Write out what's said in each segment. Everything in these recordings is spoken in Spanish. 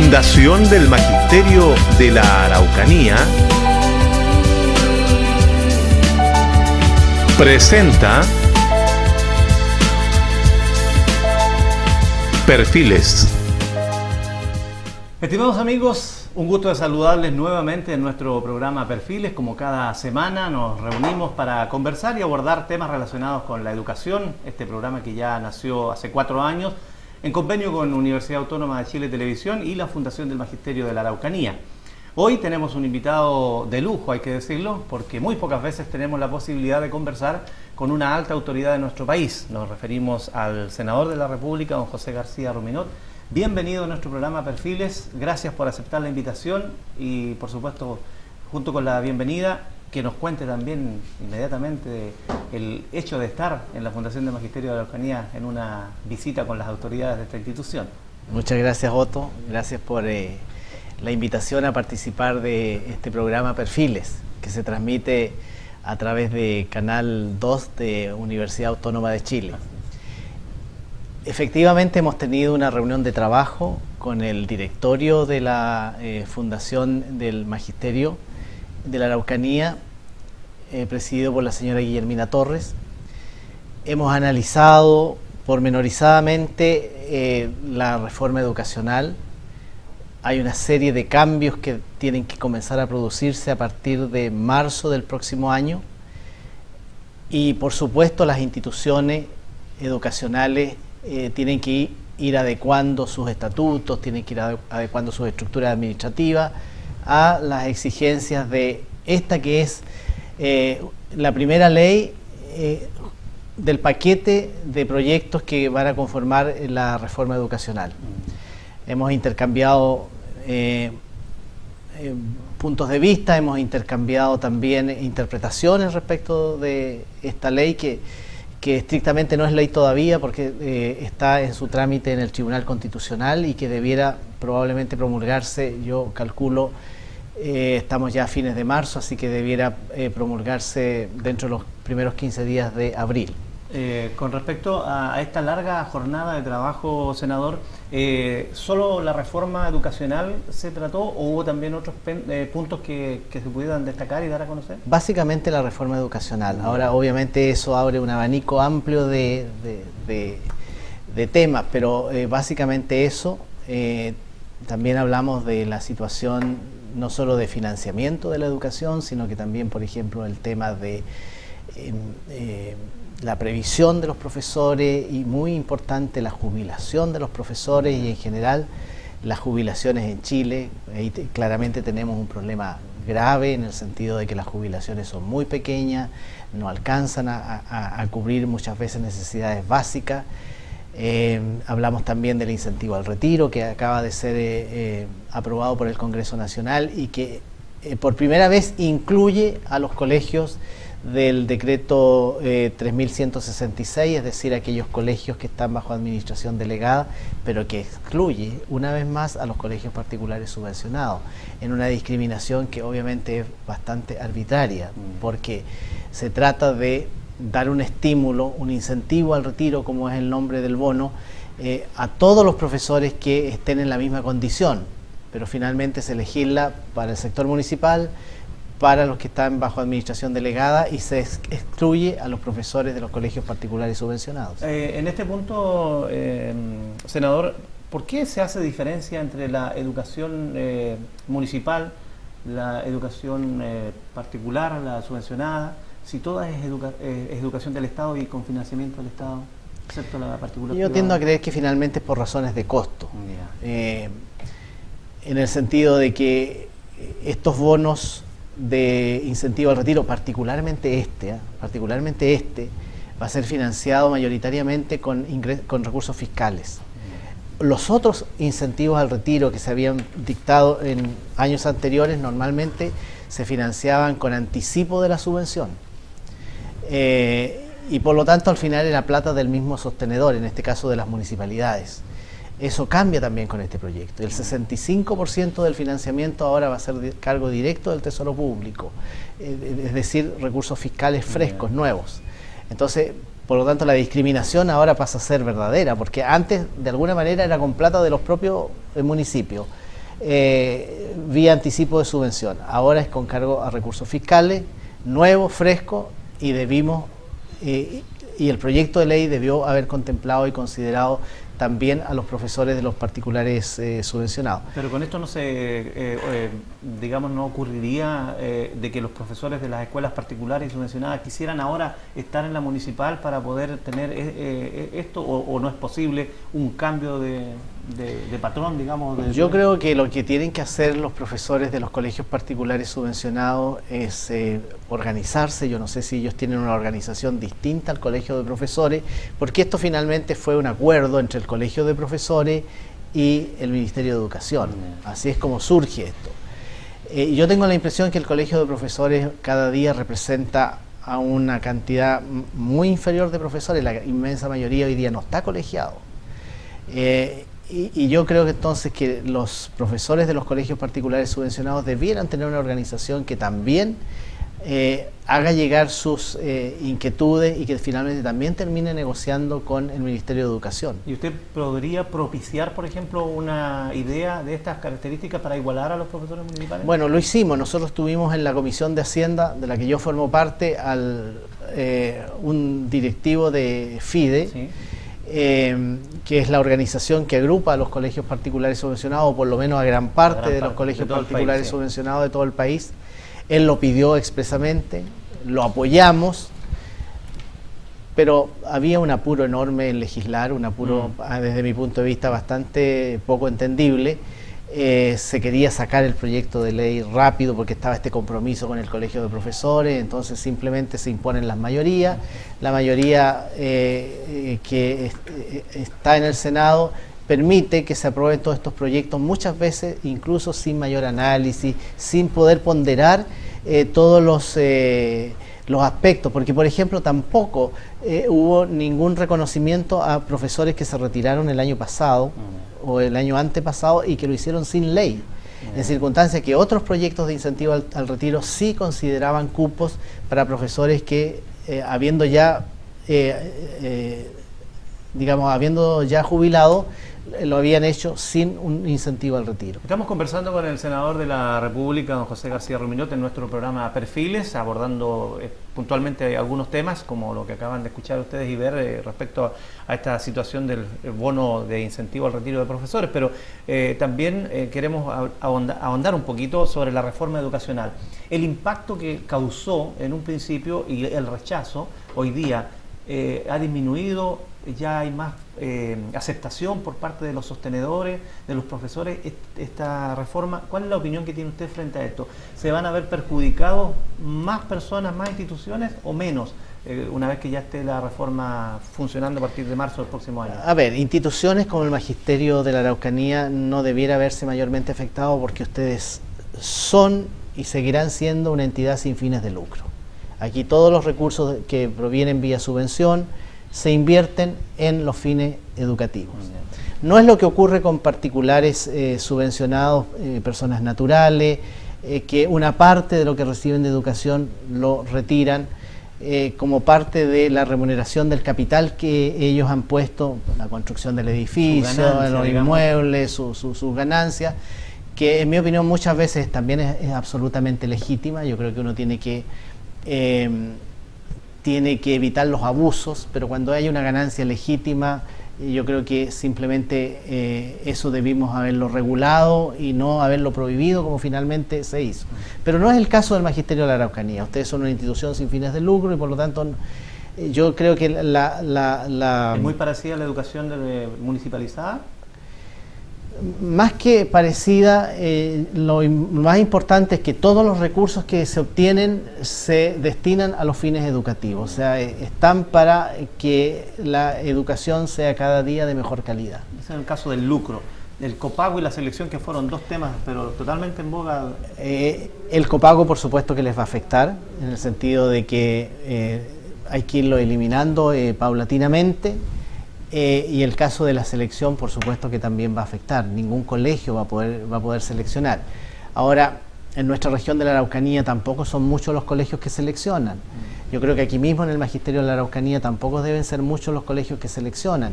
Fundación del Magisterio de la Araucanía presenta Perfiles. Estimados amigos, un gusto de saludarles nuevamente en nuestro programa Perfiles. Como cada semana nos reunimos para conversar y abordar temas relacionados con la educación. Este programa que ya nació hace 4 años en convenio con Universidad Autónoma de Chile Televisión y la Fundación del Magisterio de la Araucanía. Hoy tenemos un invitado de lujo, hay que decirlo, porque muy pocas veces tenemos la posibilidad de conversar con una alta autoridad de nuestro país. Nos referimos al senador de la República, don José García Ruminot. Bienvenido a nuestro programa Perfiles, gracias por aceptar la invitación y por supuesto, junto con la bienvenida, que nos cuente también inmediatamente el hecho de estar en la Fundación del Magisterio de la Araucanía en una visita con las autoridades de esta institución. Muchas gracias, Otto, gracias por la invitación a participar de este programa Perfiles, que se transmite a través de Canal 2 de Universidad Autónoma de Chile. Efectivamente hemos tenido una reunión de trabajo con el directorio de la Fundación del Magisterio de la Araucanía, presidido por la señora Guillermina Torres. Hemos analizado pormenorizadamente la reforma educacional. Hay una serie de cambios que tienen que comenzar a producirse a partir de marzo del próximo año y por supuesto las instituciones educacionales tienen que ir adecuando sus estatutos, tienen que ir adecuando sus estructuras administrativas a las exigencias de esta que es la primera ley del paquete de proyectos que van a conformar la reforma educacional. Hemos intercambiado puntos de vista, hemos intercambiado también interpretaciones respecto de esta ley que estrictamente no es ley todavía porque está en su trámite en el Tribunal Constitucional y que debiera probablemente promulgarse, yo calculo, estamos ya a fines de marzo, así que debiera promulgarse dentro de los primeros 15 días de abril. Con respecto a esta larga jornada de trabajo, senador, ¿solo la reforma educacional se trató o hubo también otros puntos que se pudieran destacar y dar a conocer? Básicamente la reforma educacional. Ahora, obviamente, eso abre un abanico amplio de temas, pero básicamente eso. También hablamos de la situación no solo de financiamiento de la educación, sino que también, por ejemplo, el tema de la previsión de los profesores y, muy importante, la jubilación de los profesores y en general las jubilaciones en Chile. Ahí claramente tenemos un problema grave en el sentido de que las jubilaciones son muy pequeñas, no alcanzan a cubrir muchas veces necesidades básicas. Hablamos también del incentivo al retiro que acaba de ser aprobado por el Congreso Nacional y que por primera vez incluye a los colegios del decreto 3166, es decir, aquellos colegios que están bajo administración delegada, pero que excluye una vez más a los colegios particulares subvencionados, en una discriminación que obviamente es bastante arbitraria, porque se trata de dar un estímulo, un incentivo al retiro, como es el nombre del bono, a todos los profesores que estén en la misma condición, pero finalmente se legisla para el sector municipal, para los que están bajo administración delegada y se excluye a los profesores de los colegios particulares subvencionados. En este punto, senador, ¿por qué se hace diferencia entre la educación municipal, la educación particular, la subvencionada, si toda es educación del Estado y con financiamiento del Estado, excepto la particular? Yo tiendo a creer que finalmente es por razones de costo, en el sentido de que estos bonos de incentivo al retiro, particularmente este, va a ser financiado mayoritariamente con recursos fiscales. Los otros incentivos al retiro que se habían dictado en años anteriores normalmente se financiaban con anticipo de la subvención. Y por lo tanto al final era plata del mismo sostenedor, en este caso de las municipalidades. Eso cambia también con este proyecto. El 65% del financiamiento ahora va a ser de cargo directo del Tesoro Público, es decir, recursos fiscales frescos, nuevos. Entonces, por lo tanto, la discriminación ahora pasa a ser verdadera, porque antes, de alguna manera, era con plata de los propios municipios. vía anticipo de subvención. Ahora es con cargo a recursos fiscales, nuevo, fresco, y y el proyecto de ley debió haber contemplado y considerado también a los profesores de los particulares subvencionados. Pero con esto no digamos, no ocurriría de que los profesores de las escuelas particulares y subvencionadas quisieran ahora estar en la municipal para poder tener esto, o no es posible un cambio de patrón, digamos. Yo creo que lo que tienen que hacer los profesores de los colegios particulares subvencionados es organizarse. Yo no sé si ellos tienen una organización distinta al colegio de profesores, porque esto finalmente fue un acuerdo entre el colegio de profesores y el Ministerio de Educación. Así es como surge esto. Yo tengo la impresión que el colegio de profesores cada día representa a una cantidad muy inferior de profesores. La inmensa mayoría hoy día no está colegiado. Y yo creo que entonces que los profesores de los colegios particulares subvencionados debieran tener una organización que también haga llegar sus inquietudes y que finalmente también termine negociando con el Ministerio de Educación. ¿Y usted podría propiciar, por ejemplo, una idea de estas características para igualar a los profesores municipales? Bueno, lo hicimos. Nosotros tuvimos en la Comisión de Hacienda, de la que yo formo parte, un directivo de FIDE, ¿sí? Que es la organización que agrupa a los colegios particulares subvencionados, o por lo menos a gran parte de los colegios particulares país, subvencionados de todo el país. Él lo pidió expresamente, lo apoyamos, pero había un apuro enorme en legislar, un apuro desde mi punto de vista bastante poco entendible. Se quería sacar el proyecto de ley rápido porque estaba este compromiso con el colegio de profesores, entonces simplemente se imponen las mayorías. La mayoría que está en el Senado permite que se aprueben todos estos proyectos, muchas veces incluso sin mayor análisis, sin poder ponderar todos los aspectos, porque por ejemplo tampoco hubo ningún reconocimiento a profesores que se retiraron el año pasado o el año antepasado y que lo hicieron sin ley, en circunstancias que otros proyectos de incentivo al retiro sí consideraban cupos para profesores que habiendo ya jubilado, lo habían hecho sin un incentivo al retiro. Estamos conversando con el senador de la República, don José García Rumiñot, en nuestro programa Perfiles, abordando puntualmente algunos temas, como lo que acaban de escuchar ustedes y ver respecto a esta situación del bono de incentivo al retiro de profesores, pero también queremos ahondar un poquito sobre la reforma educacional. El impacto que causó en un principio y el rechazo hoy día ha disminuido, ya hay más aceptación por parte de los sostenedores, de los profesores, esta reforma. ¿Cuál es la opinión que tiene usted frente a esto? ¿Se van a ver perjudicados más personas, más instituciones o menos una vez que ya esté la reforma funcionando a partir de marzo del próximo año? A ver, instituciones como el Magisterio de la Araucanía no debiera verse mayormente afectado porque ustedes son y seguirán siendo una entidad sin fines de lucro. Aquí todos los recursos que provienen vía subvención se invierten en los fines educativos. No es lo que ocurre con particulares subvencionados, personas naturales, que una parte de lo que reciben de educación lo retiran como parte de la remuneración del capital que ellos han puesto, la construcción del edificio, los inmuebles, sus ganancias, que en mi opinión muchas veces también es absolutamente legítima. Yo creo que uno tiene que evitar los abusos, pero cuando hay una ganancia legítima, yo creo que simplemente eso debimos haberlo regulado y no haberlo prohibido como finalmente se hizo. Pero no es el caso del Magisterio de la Araucanía. Ustedes son una institución sin fines de lucro y por lo tanto yo creo que ¿Es muy parecida a la educación municipalizada? Más que parecida, lo más importante es que todos los recursos que se obtienen se destinan a los fines educativos, o sea, están para que la educación sea cada día de mejor calidad. Ese es el caso del lucro, el copago y la selección, que fueron dos temas, pero totalmente en boga. El copago, por supuesto, que les va a afectar, en el sentido de que hay que irlo eliminando paulatinamente. Y el caso de la selección, por supuesto que también va a afectar. Ningún colegio va a poder seleccionar. Ahora, en nuestra región de la Araucanía tampoco son muchos los colegios que seleccionan. Yo creo que aquí mismo en el Magisterio de la Araucanía tampoco deben ser muchos los colegios que seleccionan.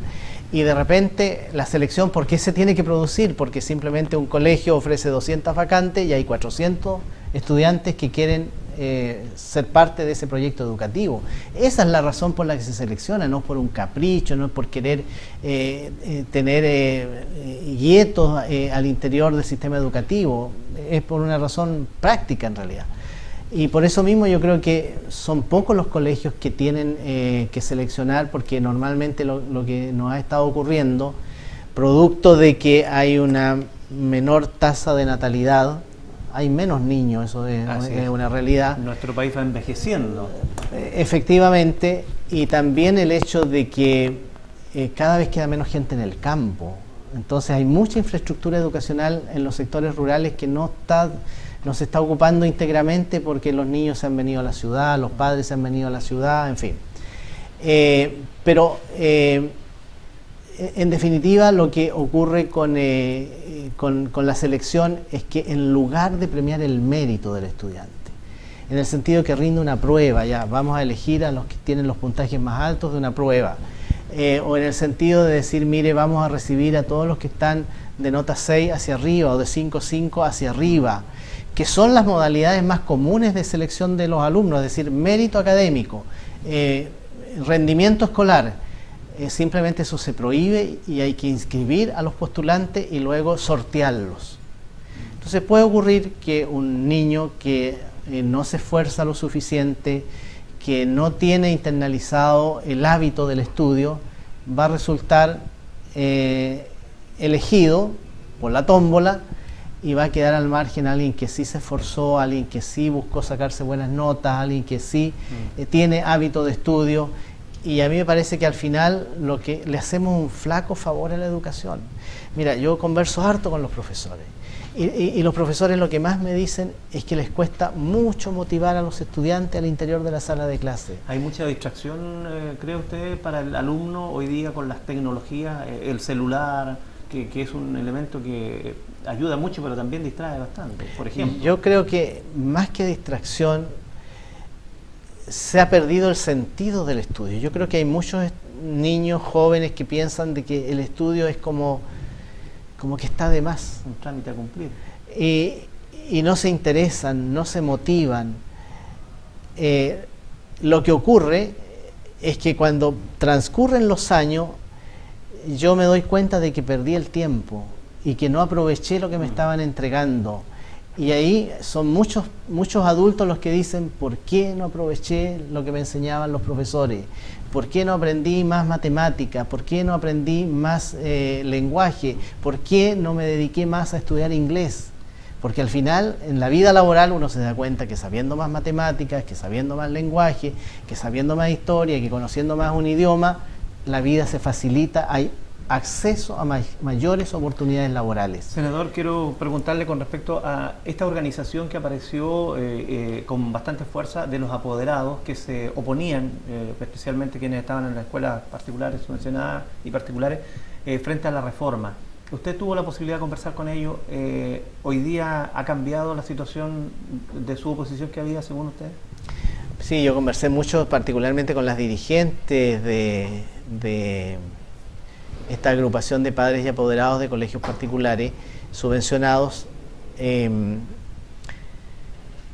Y de repente la selección, ¿por qué se tiene que producir? Porque simplemente un colegio ofrece 200 vacantes y hay 400 estudiantes que quieren ser parte de ese proyecto educativo. Esa es la razón por la que se selecciona, no por un capricho, no por querer tener guietos al interior del sistema educativo. Es por una razón práctica en realidad. Y por eso mismo yo creo que son pocos los colegios que tienen que seleccionar, porque normalmente lo que nos ha estado ocurriendo, producto de que hay una menor tasa de natalidad, hay menos niños, eso es una realidad. Nuestro país va envejeciendo. Efectivamente, y también el hecho de que cada vez queda menos gente en el campo. Entonces hay mucha infraestructura educacional en los sectores rurales que no se está ocupando íntegramente porque los niños se han venido a la ciudad, los padres se han venido a la ciudad, en fin. Pero en definitiva lo que ocurre con la selección es que en lugar de premiar el mérito del estudiante, en el sentido que rinde una prueba, ya vamos a elegir a los que tienen los puntajes más altos de una prueba, o en el sentido de decir, mire, vamos a recibir a todos los que están de nota 6 hacia arriba o de 5.5 hacia arriba, que son las modalidades más comunes de selección de los alumnos, es decir, mérito académico, rendimiento escolar. Simplemente eso se prohíbe y hay que inscribir a los postulantes y luego sortearlos. Entonces puede ocurrir que un niño que no se esfuerza lo suficiente, que no tiene internalizado el hábito del estudio, va a resultar elegido por la tómbola y va a quedar al margen alguien que sí se esforzó, alguien que sí buscó sacarse buenas notas, alguien que sí tiene hábito de estudio. Y a mí me parece que al final lo que le hacemos un flaco favor a la educación. Mira, yo converso harto con los profesores y los profesores lo que más me dicen es que les cuesta mucho motivar a los estudiantes al interior de la sala de clase. ¿Hay mucha distracción, cree usted, para el alumno hoy día con las tecnologías, el celular, que es un elemento que ayuda mucho pero también distrae bastante, por ejemplo? Yo creo que más que distracción, se ha perdido el sentido del estudio. Yo creo que hay muchos niños jóvenes que piensan de que el estudio es como que está de más. Un trámite a cumplir. Y no se interesan, no se motivan. Lo que ocurre es que cuando transcurren los años, yo me doy cuenta de que perdí el tiempo y que no aproveché lo que me estaban entregando. Y ahí son muchos adultos los que dicen, ¿por qué no aproveché lo que me enseñaban los profesores? ¿Por qué no aprendí más matemáticas? ¿Por qué no aprendí más lenguaje? ¿Por qué no me dediqué más a estudiar inglés? Porque al final, en la vida laboral, uno se da cuenta que sabiendo más matemáticas, que sabiendo más lenguaje, que sabiendo más historia, que conociendo más un idioma, la vida se facilita, hay acceso a mayores oportunidades laborales. Senador, quiero preguntarle con respecto a esta organización que apareció con bastante fuerza de los apoderados que se oponían, especialmente quienes estaban en las escuelas particulares, subvencionadas y particulares, frente a la reforma. ¿Usted tuvo la posibilidad de conversar con ellos? ¿Hoy día ha cambiado la situación de su oposición que había, según usted? Sí, yo conversé mucho, particularmente con las dirigentes de esta agrupación de padres y apoderados de colegios particulares subvencionados.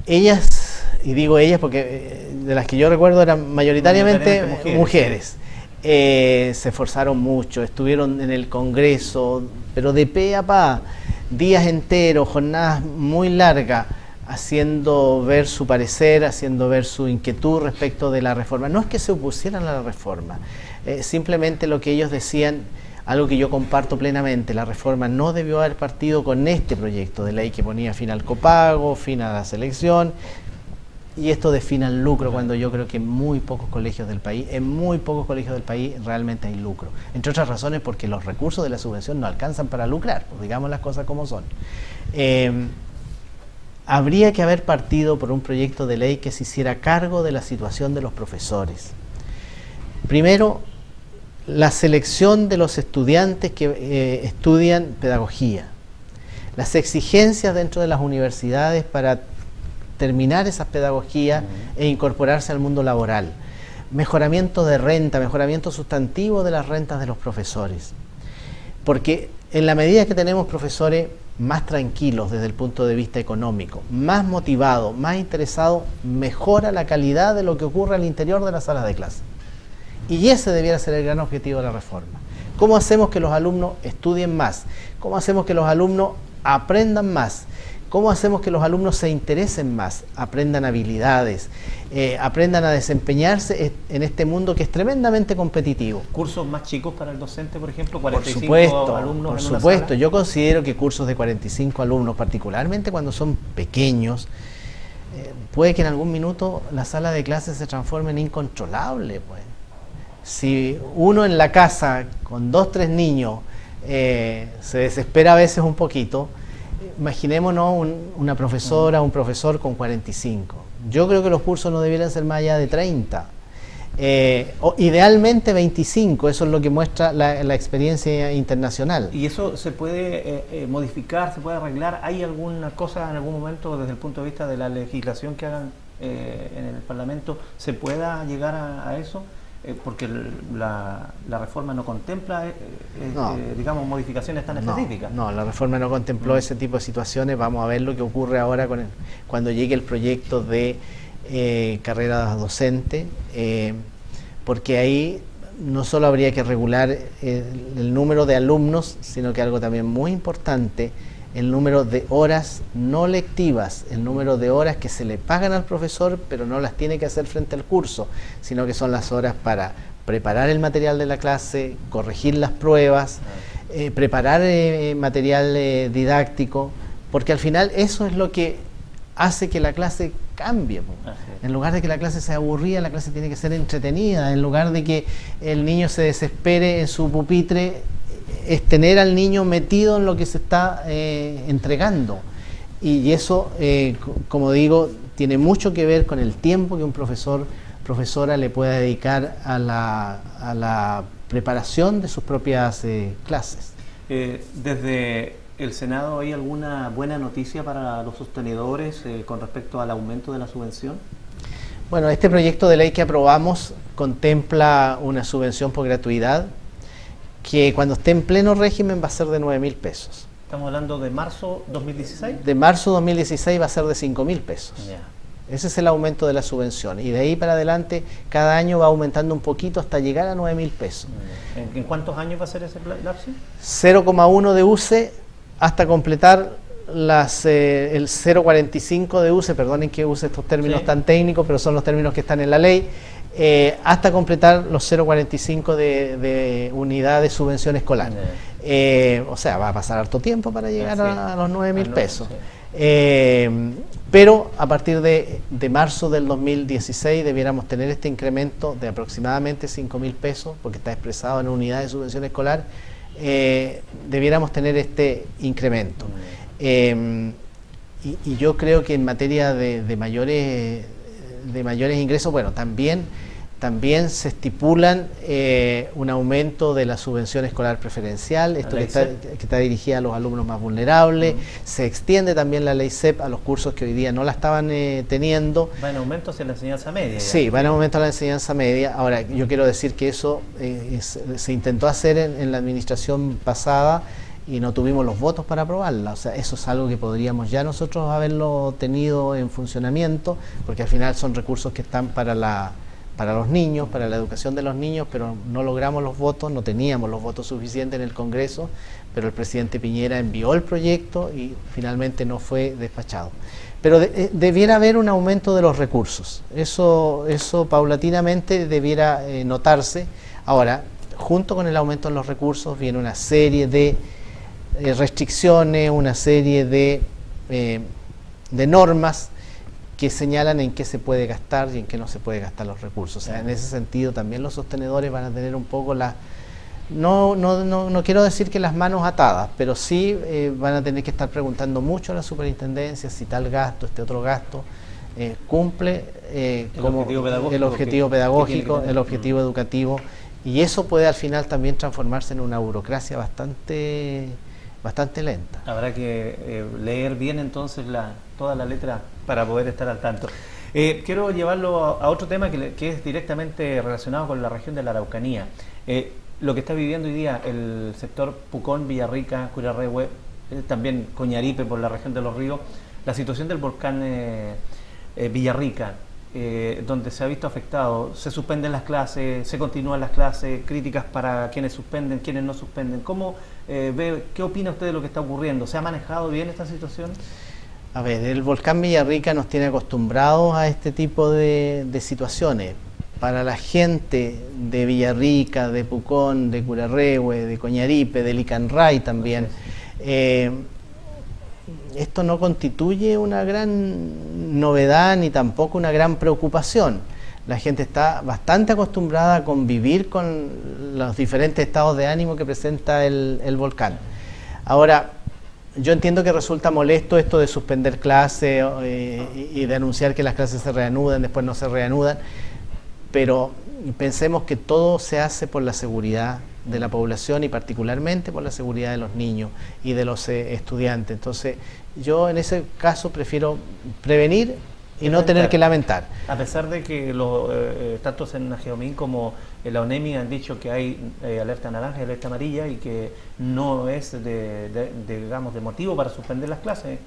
Ellas, y digo ellas porque de las que yo recuerdo eran mayoritariamente mujeres. Se esforzaron mucho, estuvieron en el Congreso, pero de pe a pa, días enteros, jornadas muy largas, haciendo ver su parecer, haciendo ver su inquietud respecto de la reforma. No es que se opusieran a la reforma, simplemente lo que ellos decían, algo que yo comparto plenamente, la reforma no debió haber partido con este proyecto de ley que ponía fin al copago, fin a la selección, y esto de fin al lucro, cuando yo creo que en muy pocos colegios del país realmente hay lucro. Entre otras razones porque los recursos de la subvención no alcanzan para lucrar, pues digamos las cosas como son. Habría que haber partido por un proyecto de ley que se hiciera cargo de la situación de los profesores. Primero, la selección de los estudiantes que estudian pedagogía, las exigencias dentro de las universidades para terminar esas pedagogías e incorporarse al mundo laboral. Mejoramiento de renta, mejoramiento sustantivo de las rentas de los profesores. Porque en la medida que tenemos profesores más tranquilos desde el punto de vista económico, más motivados, más interesados, mejora la calidad de lo que ocurre al interior de las salas de clase. Y ese debiera ser el gran objetivo de la reforma. ¿Cómo hacemos que los alumnos estudien más? ¿Cómo hacemos que los alumnos aprendan más? ¿Cómo hacemos que los alumnos se interesen más, aprendan habilidades, aprendan a desempeñarse en este mundo que es tremendamente competitivo? ¿Cursos más chicos para el docente, por ejemplo? 45 por supuesto, alumnos por en una supuesto. sala. Yo considero que cursos de 45 alumnos, particularmente cuando son pequeños, puede que en algún minuto la sala de clases se transforme en incontrolable, pues. Si uno en la casa con 2 o 3 niños se desespera a veces un poquito, imaginémonos una profesora, un profesor con 45. Yo creo que los cursos no debieran ser más allá de 30. O idealmente 25, eso es lo que muestra la experiencia internacional. ¿Y eso se puede modificar, se puede arreglar? ¿Hay alguna cosa en algún momento desde el punto de vista de la legislación que hagan en el Parlamento se pueda llegar a eso? Porque la reforma no contempla, digamos, modificaciones tan específicas. No, la reforma no contempló ese tipo de situaciones. Vamos a ver lo que ocurre ahora cuando llegue el proyecto de carrera docente, porque ahí no solo habría que regular el número de alumnos, sino que algo también muy importante, el número de horas no lectivas, el número de horas que se le pagan al profesor, pero no las tiene que hacer frente al curso, sino que son las horas para preparar el material de la clase, corregir las pruebas, preparar material didáctico, porque al final eso es lo que hace que la clase cambie. En lugar de que la clase sea aburrida, la clase tiene que ser entretenida. En lugar de que el niño se desespere en su pupitre, es tener al niño metido en lo que se está entregando. Y eso, como digo, tiene mucho que ver con el tiempo que un profesora le pueda dedicar a la preparación de sus propias clases. Desde el Senado, ¿hay alguna buena noticia para los sostenedores con respecto al aumento de la subvención? Bueno, este proyecto de ley que aprobamos contempla una subvención por gratuidad que cuando esté en pleno régimen va a ser de 9.000 pesos. ¿Estamos hablando de marzo 2016? De marzo 2016 va a ser de 5.000 pesos. Yeah. Ese es el aumento de la subvención. Y de ahí para adelante, cada año va aumentando un poquito hasta llegar a 9.000 pesos. ¿En cuántos años va a ser ese lapso? 0,1 de UCE hasta completar el 0,45 de UCE, perdonen que use estos términos tan técnicos, pero son los términos que están en la ley, hasta completar los 0,45 de unidad de subvención escolar. O sea, va a pasar harto tiempo para llegar a los 9.000 pesos. Pero a partir de marzo del 2016 debiéramos tener este incremento de aproximadamente 5.000 pesos, porque está expresado en unidad de subvención escolar, debiéramos tener este incremento. Y yo creo que en materia de mayores ingresos, bueno, también se estipulan un aumento de la subvención escolar preferencial, esto que está dirigida a los alumnos más vulnerables. Se extiende también la ley SEP a los cursos que hoy día no la estaban teniendo. Va en aumento hacia la enseñanza media. Sí, va en aumento a la enseñanza media. Ahora, yo quiero decir que eso se intentó hacer en la administración pasada y no tuvimos los votos para aprobarla. O sea, eso es algo que podríamos ya nosotros haberlo tenido en funcionamiento, porque al final son recursos que están para los niños, para la educación de los niños, pero no logramos los votos, no teníamos los votos suficientes en el Congreso, pero el presidente Piñera envió el proyecto y finalmente no fue despachado. Pero debiera haber un aumento de los recursos, eso paulatinamente debiera notarse. Ahora, junto con el aumento de los recursos viene una serie de restricciones, una serie de normas que señalan en qué se puede gastar y en qué no se puede gastar los recursos. O sea, en ese sentido también los sostenedores van a tener un poco no quiero decir que las manos atadas, pero sí van a tener que estar preguntando mucho a la superintendencia si tal gasto, este otro gasto, cumple el objetivo pedagógico, el objetivo educativo, y eso puede al final también transformarse en una burocracia bastante bastante lenta. Habrá que leer bien entonces toda la letra para poder estar al tanto. Quiero llevarlo a otro tema que es directamente relacionado con la región de la Araucanía. Lo que está viviendo hoy día el sector Pucón, Villarrica, Curarrehue, también Coñaripe por la región de Los Ríos, la situación del volcán Villarrica, donde se ha visto afectado, se suspenden las clases, se continúan las clases, críticas para quienes suspenden, quienes no suspenden. ¿Qué opina usted de lo que está ocurriendo? ¿Se ha manejado bien esta situación? A ver, el volcán Villarrica nos tiene acostumbrados a este tipo de situaciones. Para la gente de Villarrica, de Pucón, de Curarrehue, de Coñaripe, de Licanray también, esto no constituye una gran novedad ni tampoco una gran preocupación. La gente está bastante acostumbrada a convivir con los diferentes estados de ánimo que presenta el volcán. Ahora, yo entiendo que resulta molesto esto de suspender clases y de anunciar que las clases se reanudan, después no se reanudan, pero pensemos que todo se hace por la seguridad de la población y particularmente por la seguridad de los niños y de los estudiantes. Entonces, yo en ese caso prefiero prevenir y no tener que lamentar. A pesar de que tanto Senageomín como la ONEMI han dicho que hay alerta naranja y alerta amarilla y que no es digamos, de motivo para suspender las clases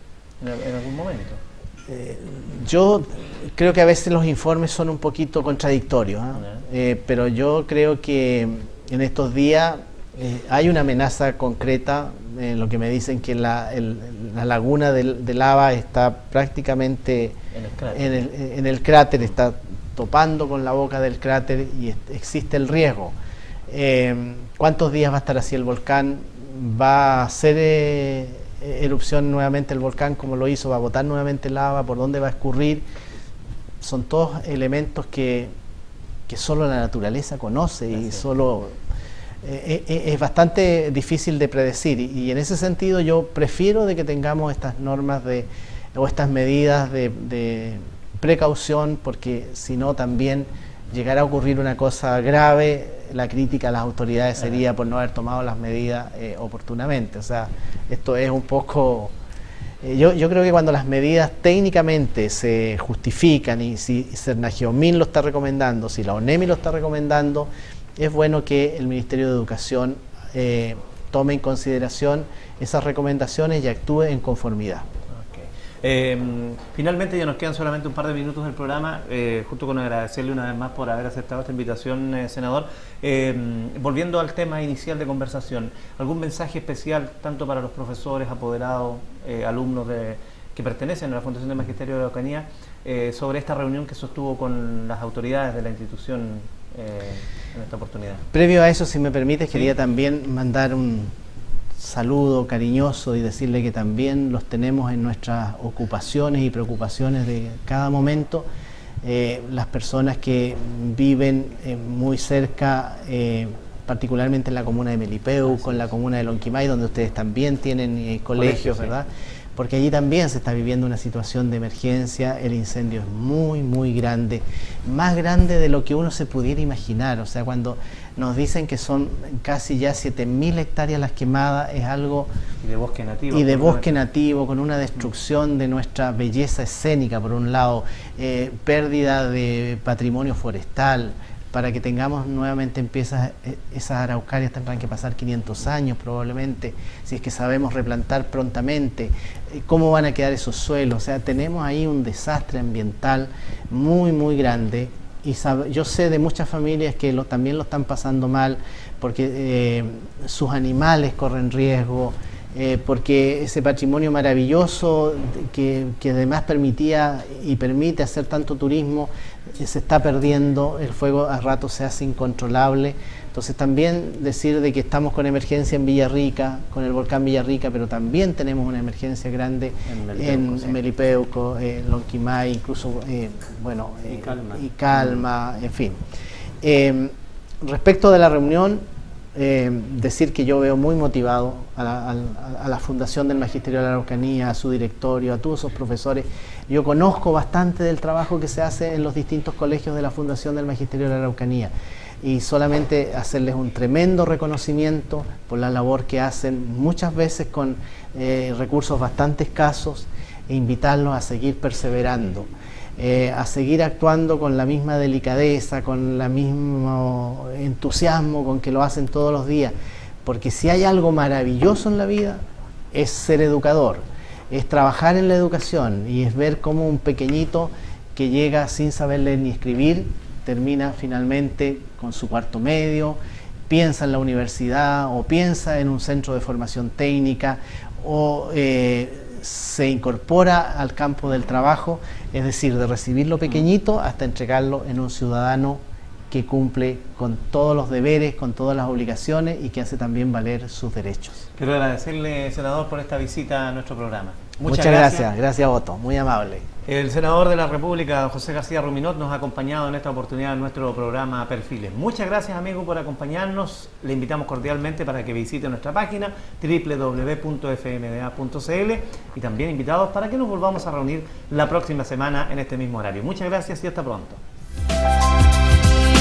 en algún momento. Yo creo que a veces los informes son un poquito contradictorios, pero yo creo que en estos días hay una amenaza concreta, lo que me dicen que la laguna de lava está prácticamente en el cráter, está topando con la boca del cráter y existe el riesgo. ¿Cuántos días va a estar así el volcán? ¿Va a hacer erupción nuevamente el volcán como lo hizo? ¿Va a botar nuevamente lava? ¿Por dónde va a escurrir? Son todos elementos que solo la naturaleza conoce y solo es bastante difícil de predecir, y en ese sentido yo prefiero de que tengamos estas normas o estas medidas de precaución, porque si no también llegará a ocurrir una cosa grave. La crítica a las autoridades sería por no haber tomado las medidas oportunamente. O sea, esto es un poco... Yo creo que cuando las medidas técnicamente se justifican, y si Senageomín lo está recomendando, si la ONEMI lo está recomendando, es bueno que el Ministerio de Educación tome en consideración esas recomendaciones y actúe en conformidad. Finalmente ya nos quedan solamente un par de minutos del programa, justo con agradecerle una vez más por haber aceptado esta invitación, senador. Volviendo al tema inicial de conversación, ¿algún mensaje especial tanto para los profesores, apoderados, alumnos que pertenecen a la Fundación del Magisterio de la Araucanía sobre esta reunión que sostuvo con las autoridades de la institución en esta oportunidad? Previo a eso, si me permites, quería también mandar un saludo cariñoso y decirle que también los tenemos en nuestras ocupaciones y preocupaciones de cada momento. Las personas que viven muy cerca, particularmente en la comuna de Melipeuco, en la comuna de Lonquimay, donde ustedes también tienen colegios, ¿verdad? Porque allí también se está viviendo una situación de emergencia. El incendio es muy, muy grande, más grande de lo que uno se pudiera imaginar. O sea, cuando nos dicen que son casi ya 7.000 hectáreas las quemadas, es algo... Y de bosque nativo. Y de bosque nativo, con una destrucción de nuestra belleza escénica, por un lado, pérdida de patrimonio forestal. Para que tengamos nuevamente esas araucarias tendrán que pasar 500 años probablemente, si es que sabemos replantar prontamente. ¿Cómo van a quedar esos suelos? O sea, tenemos ahí un desastre ambiental muy, muy grande. Y yo sé de muchas familias que también lo están pasando mal, porque sus animales corren riesgo, porque ese patrimonio maravilloso que además permitía y permite hacer tanto turismo, se está perdiendo. El fuego a rato se hace incontrolable. Entonces también decir de que estamos con emergencia en Villarrica, con el volcán Villarrica, pero también tenemos una emergencia grande en Melipeuco, Lonquimay, incluso y Calma, en fin. Respecto de la reunión, decir que yo veo muy motivado a la Fundación del Magisterio de la Araucanía, a su directorio, a todos esos profesores. Yo conozco bastante del trabajo que se hace en los distintos colegios de la Fundación del Magisterio de la Araucanía. y solamente hacerles un tremendo reconocimiento por la labor que hacen, muchas veces con recursos bastante escasos, e invitarlos a seguir perseverando, a seguir actuando con la misma delicadeza, con el mismo entusiasmo con que lo hacen todos los días, porque si hay algo maravilloso en la vida es ser educador, es trabajar en la educación y es ver cómo un pequeñito que llega sin saber leer ni escribir termina finalmente con su cuarto medio, piensa en la universidad o piensa en un centro de formación técnica o se incorpora al campo del trabajo, es decir, de recibirlo pequeñito hasta entregarlo en un ciudadano que cumple con todos los deberes, con todas las obligaciones y que hace también valer sus derechos. Quiero agradecerle, senador, por esta visita a nuestro programa. Muchas gracias. Gracias, Otto, muy amable. El senador de la República, don José García Ruminot, nos ha acompañado en esta oportunidad en nuestro programa Perfiles. Muchas gracias, amigo, por acompañarnos. Le invitamos cordialmente para que visite nuestra página www.fmda.cl y también invitados para que nos volvamos a reunir la próxima semana en este mismo horario. Muchas gracias y hasta pronto.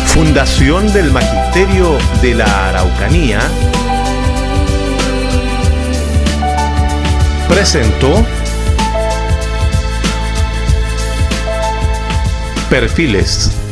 Fundación del Magisterio de la Araucanía presentó Perfiles.